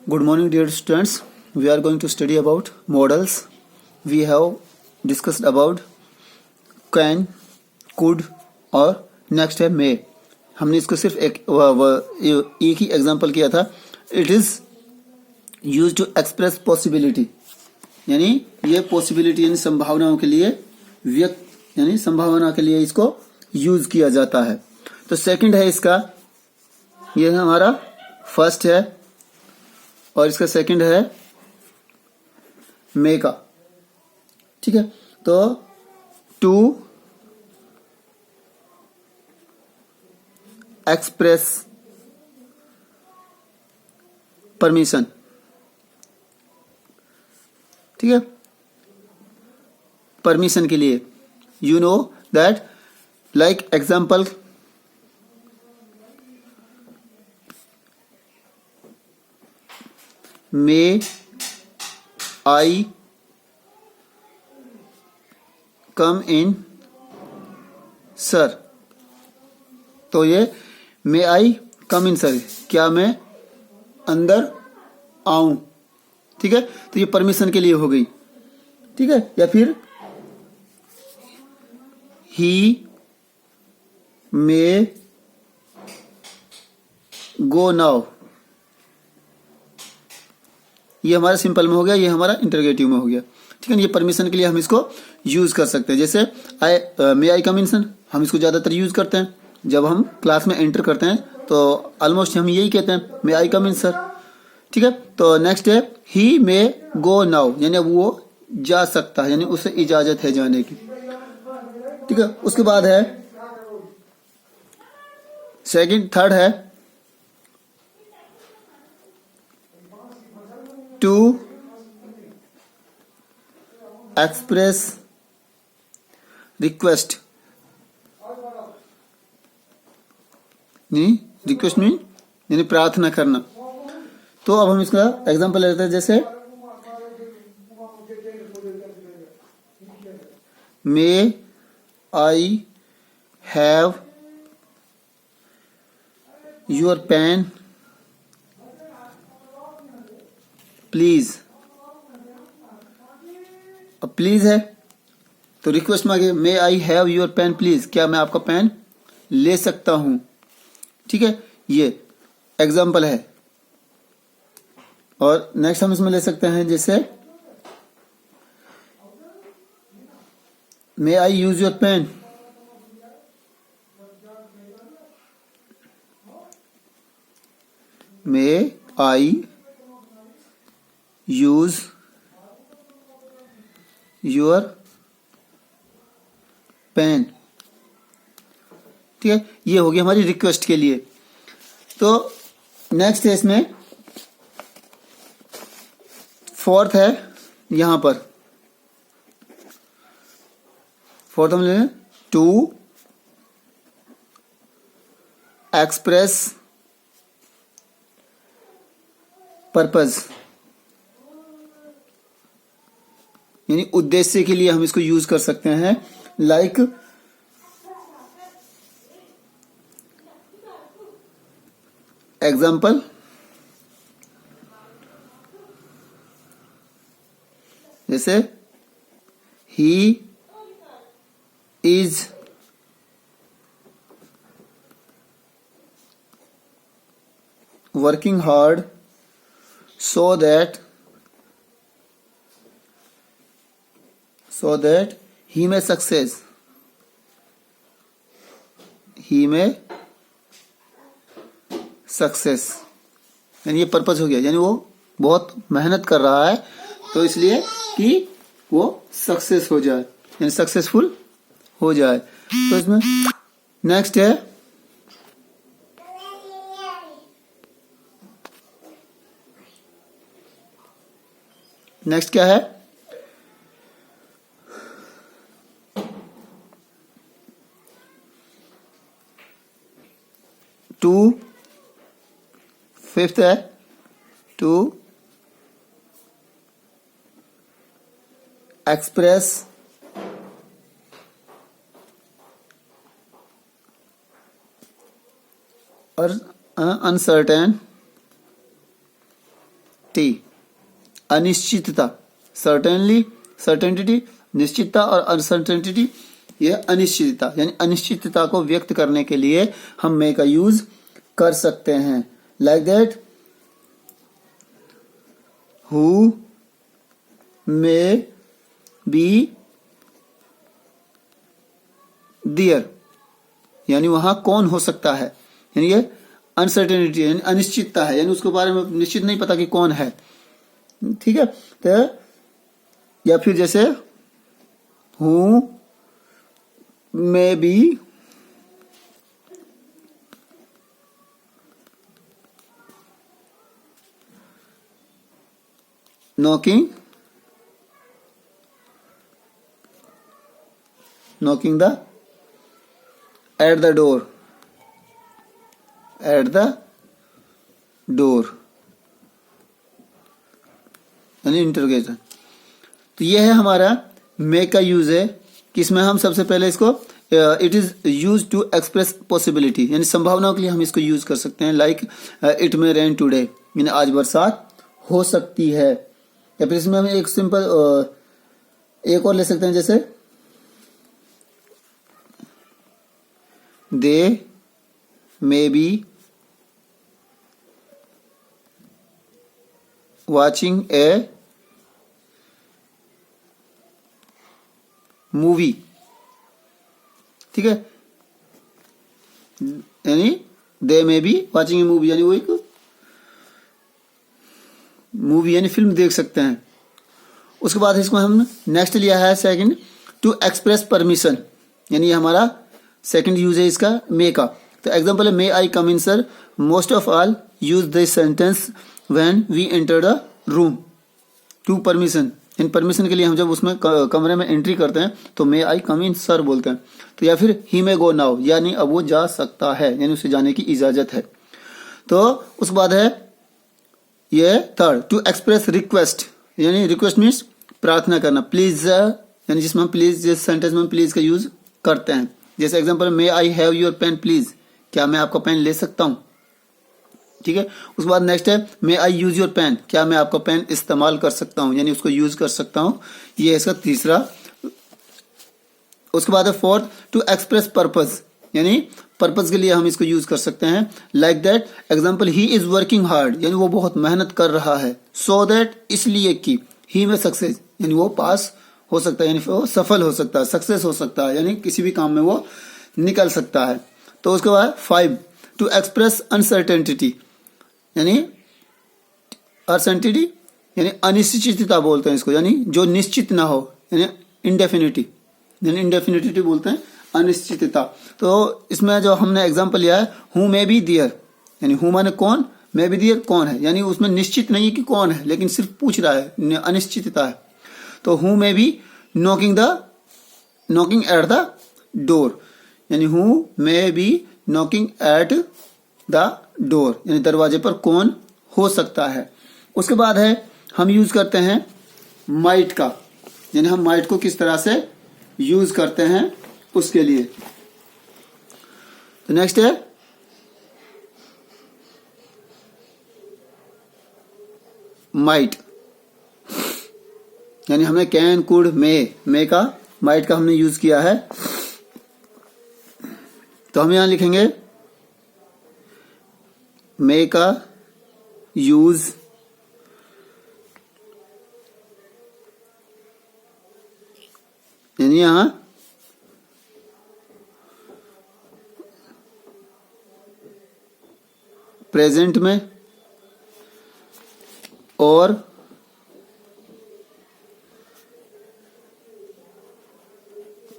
Good morning, dear students. We are going to study about modals. We have discussed about can, could और next है may. हमने इसको सिर्फ एक ही example किया था. It is use to express possibility, यानी ये पॉसिबिलिटी यानी संभावनाओं के लिए व्यक्त यानी संभावना के लिए इसको यूज किया जाता है. तो सेकंड है इसका, ये हमारा फर्स्ट है और इसका सेकंड है मे का. ठीक है, तो टू एक्सप्रेस परमिशन. ठीक है, परमिशन के लिए you know that like example may I come in sir. तो ये मे आई कम इन सर, क्या मैं अंदर आऊं. ठीक है, तो ये परमिशन के लिए हो गई. ठीक है, या फिर ही मे गो नाउ, ये हमारा सिंपल में हो गया, ये हमारा इंटरोगेटिव में हो गया. ठीक है, ये परमिशन के लिए हम इसको यूज कर सकते हैं. जैसे may I come in sir, हम इसको ज्यादातर यूज करते हैं जब हम क्लास में एंटर करते हैं, तो ऑलमोस्ट हम यही कहते हैं मे आई कम इन सर. ठीक है, तो नेक्स्ट है ही मे गो नाउ, यानी अब वो जा सकता है, यानी उसे इजाजत है जाने की. ठीक है, उसके बाद है थर्ड है टू एक्सप्रेस रिक्वेस्ट. नहीं, रिक्वेस्ट मीन यानी प्रार्थना करना. तो अब हम इसका एग्जांपल लेते हैं. जैसे may I have your pen please. अब प्लीज है तो रिक्वेस्ट मांगे, may I have your pen please, क्या मैं आपका पेन ले सकता हूं. ठीक है, ये एग्जाम्पल है. और नेक्स्ट हम इसमें ले सकते हैं, जैसे may I use your pen. May I use your pen. ठीक है, ये होगी हमारी रिक्वेस्ट के लिए. तो नेक्स्ट है इसमें फोर्थ है, यहां पर फोर्थ हम ले लें टू एक्सप्रेस पर्पज, यानी उद्देश्य के लिए हम इसको यूज कर सकते हैं. लाइक एग्जाम्पल, जैसे he is working hard so that he may success. यानी ये पर्पस हो गया, यानी वो बहुत मेहनत कर रहा है तो इसलिए कि वो सक्सेस हो जाए, यानी सक्सेसफुल हो जाए. तो इसमें नेक्स्ट है नेक्स्ट क्या है, टू फिफ्थ है टू एक्सप्रेस or uncertain अनिश्चितता, सर्टेनली, सर्टेनिटी निश्चितता और अनसर्टेनिटी ये अनिश्चितता, यानी अनिश्चितता को व्यक्त करने के लिए हम मे का यूज कर सकते हैं। Like that, who may be there, यानी वहां कौन हो सकता है, यानी ये अनसर्टेनिटी यानी अनिश्चितता है, यानी उसके बारे में निश्चित नहीं पता कि कौन है। ठीक है, तो या फिर जैसे who may B knocking the at the door, यानी इंटरोगेशन। तो ये है हमारा मे का यूज है, किसमें हम सबसे पहले इसको it is use to express possibility, यानी संभावनाओं के लिए हम इसको यूज कर सकते हैं। Like it may rain today, यानी आज बरसात हो सकती है। या फिर इसमें हम एक सिंपल एक और ले सकते हैं, जैसे they may be watching a movie. ठीक है, यानी दे में बी वाचिंग ए मूवी, यानी वो एक मूवी यानी फिल्म देख सकते हैं। उसके बाद इसको हम नेक्स्ट लिया है सेकंड, टू एक्सप्रेस परमिशन, यानी हमारा सेकंड यूज है इसका मे का। तो एग्जांपल है, may I come in sir, most of all use this sentence when we enter the room to permission, इन परमिशन के लिए हम जब उसमें कमरे में एंट्री करते हैं तो मे आई कम इन सर बोलते हैं। तो या फिर ही मे गो नाउ, यानी अब वो जा सकता है, यानी उसे जाने की इजाजत है। तो उसके बाद है ये थर्ड, टू एक्सप्रेस रिक्वेस्ट, यानी रिक्वेस्ट मीन्स प्रार्थना करना, प्लीज, यानी जिसमें हम प्लीज, जिस सेंटेंस में हम प्लीज का यूज करते हैं। जैसे example, may I have your pen please, क्या मैं आपका पेन ले सकता हूं। ठीक है, उसके बाद नेक्स्ट है, may I use your pen, क्या मैं आपका पेन इस्तेमाल कर सकता हूं, यानी उसको यूज कर सकता हूं। ये है इसका तीसरा। उसके बाद है फोर्थ, टू एक्सप्रेस पर्पस, यानी पर्पस के लिए हम इसको यूज कर सकते हैं। Like that, example, he is working hard, यानी वो बहुत मेहनत कर रहा है। सो दैट, इसलिए कि, ही में सक्सेस, यानी वो पास हो सकता है, यानी वो सफल हो सकता है, सक्सेस हो सकता है, यानी किसी भी काम में वो निकल सकता है। तो उसके बाद 5, टू एक्सप्रेस अनसर्टेनिटी, यानी अनसर्टेनिटी यानी अनिश्चितता बोलते हैं इसको, यानी जो निश्चित ना हो, यानी इंडेफिनिटी, यानी इंडेफिनिटी बोलते हैं अनिश्चितता। तो इसमें जो हमने एग्जांपल लिया है, हु मे बी देयर, यानी हु माने कौन, मे बी देयर कौन है, यानी उसमें निश्चित नहीं है कि कौन है, लेकिन सिर्फ पूछ रहा है, अनिश्चितता है। तो who may be knocking at the door, यानी who may be knocking at the door, यानी दरवाजे पर कौन हो सकता है। उसके बाद है हम यूज करते हैं माइट का, यानी हम माइट को किस तरह से यूज करते हैं उसके लिए। तो नेक्स्ट है माइट, यानी हमें कैन, कुड, मे का, माइट का हमने यूज किया है। तो हम यहां लिखेंगे मे का यूज यानी यहां प्रेजेंट में और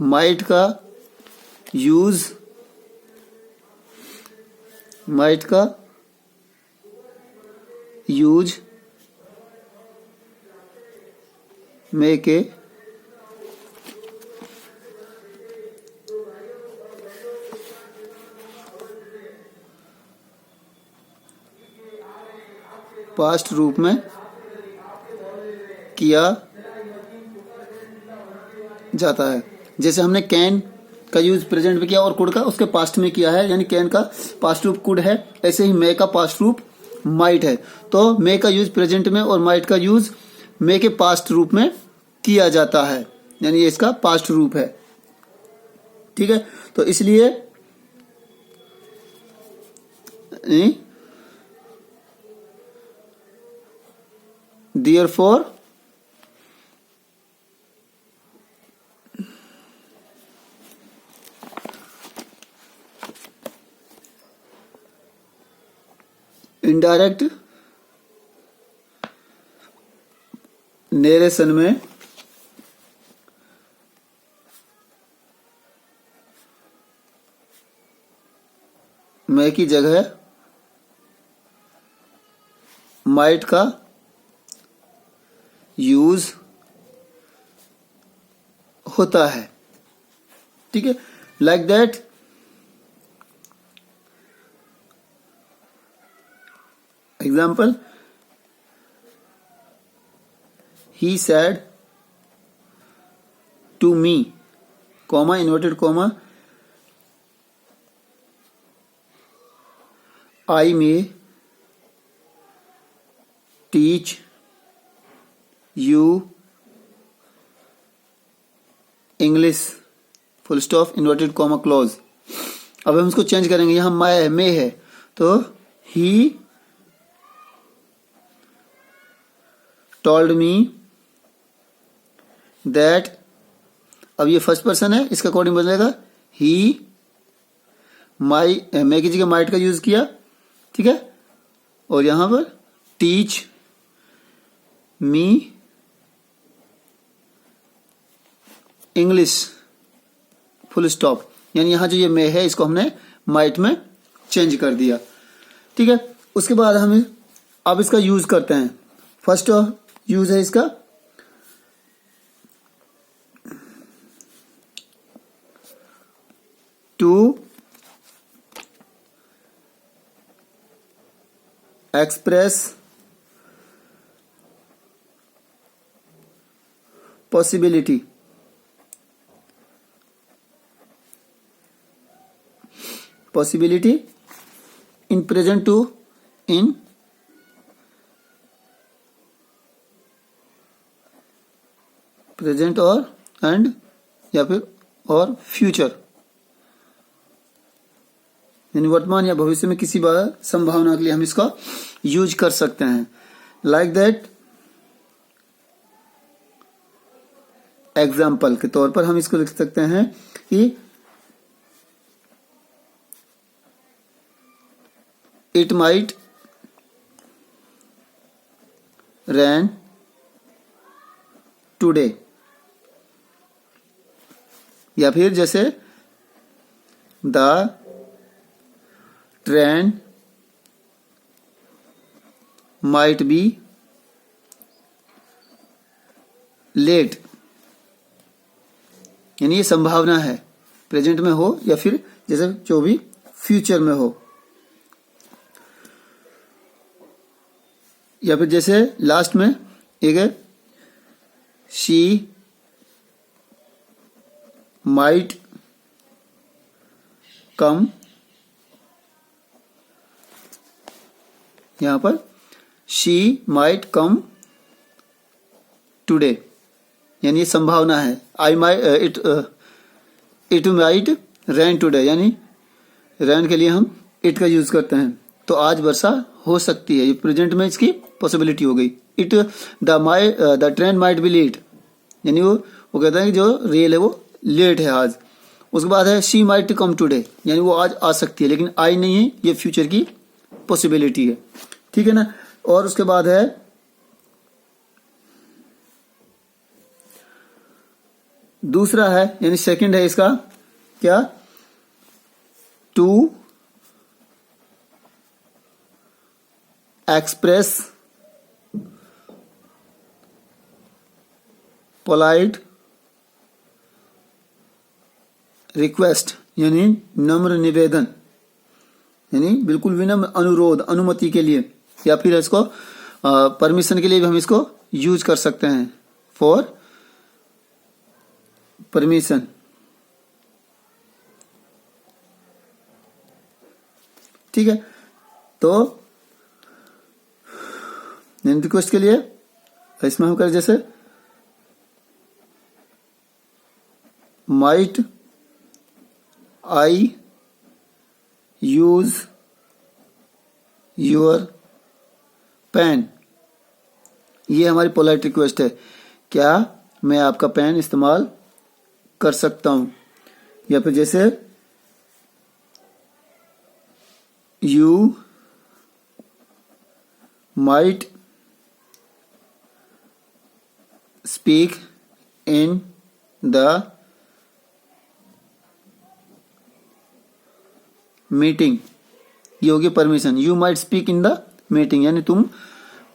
माइट का यूज मे के पास्ट रूप में किया जाता है। जैसे हमने कैन का यूज प्रेजेंट में किया और कुड का उसके पास्ट में किया है, यानी कैन का पास्ट रूप कुड है, ऐसे ही मे का पास्ट रूप माइट है, तो मे का यूज प्रेजेंट में और माइट का यूज मे के पास्ट रूप में किया जाता है, यानी ये इसका पास्ट रूप है। ठीक है, तो इसलिए therefore इनडायरेक्ट नरेशन में मैं की जगह माइट का यूज होता है। ठीक है, like that example, he said to me, comma inverted comma, I may teach you English, full stop inverted comma close. अब हम इसको चेंज करेंगे, यहां माय मे है तो ही टोल्ड मी दैट, अब ये फर्स्ट पर्सन है, इसका अकॉर्डिंग बदलेगा ही, माई मे की जगह माइट का यूज किया। ठीक है, और यहां पर teach me English, full stop, यानी यहां जो ये मे है इसको हमने माइट में चेंज कर दिया। ठीक है, उसके बाद हम अब इसका यूज करते हैं। फर्स्ट यूज है इसका to express possibility, possibility in present to in present और एंड या फिर और फ्यूचर, यानी वर्तमान या भविष्य में किसी बार संभावना के लिए हम इसका यूज कर सकते हैं। लाइक दैट एग्जाम्पल के तौर पर हम इसको लिख सकते हैं कि इट माइट रैन टुडे, या फिर जैसे the train might be late, यानी ये संभावना है प्रेजेंट में हो या फिर जैसे जो भी फ्यूचर में हो। या फिर जैसे लास्ट में एक है शी माइट कम, यहां पर शी माइट कम टुडे, यानी ये संभावना है। I might it might rain today, यानी रेन के लिए हम इट का यूज करते हैं, तो आज वर्षा हो सकती है, ये प्रेजेंट में इसकी पॉसिबिलिटी हो गई। It the train might be late, यानी वो कहता है कि जो रेल है वो लेट है आज। उसके बाद है शी माइट कम टुडे, यानी वो आज आ सकती है, लेकिन आई नहीं है, ये फ्यूचर की पॉसिबिलिटी है। ठीक है ना, और उसके बाद है दूसरा है, यानी सेकंड है इसका क्या, टू एक्सप्रेस पोलाइट रिक्वेस्ट, यानी नम्र निवेदन, यानी बिल्कुल विनम्र अनुरोध, अनुमति के लिए, या फिर इसको परमिशन के लिए भी हम इसको यूज कर सकते हैं, फॉर परमिशन। ठीक है, तो नेम रिक्वेस्ट के लिए इसमें हम करें जैसे might I use your pen, ये हमारी पोलाइट रिक्वेस्ट है, क्या मैं आपका पेन इस्तेमाल कर सकता हूं। या फिर जैसे you might speak in the meeting, ये होगी permission. You might speak in the meeting, यानी तुम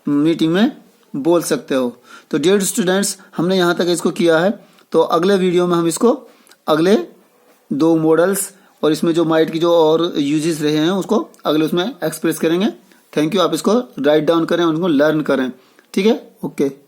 मीटिंग में बोल सकते हो। तो डियर स्टूडेंट्स, हमने यहाँ तक इसको किया है। तो अगले वीडियो में हम इसको अगले 2 मॉडल्स और इसमें जो माइट की जो और यूजेस रहे हैं उसको अगले उसमें एक्सप्रेस करेंगे। Thank you. आप इसको राइट डाउन करें, उनको लर्न करें। ठीक है, ओके।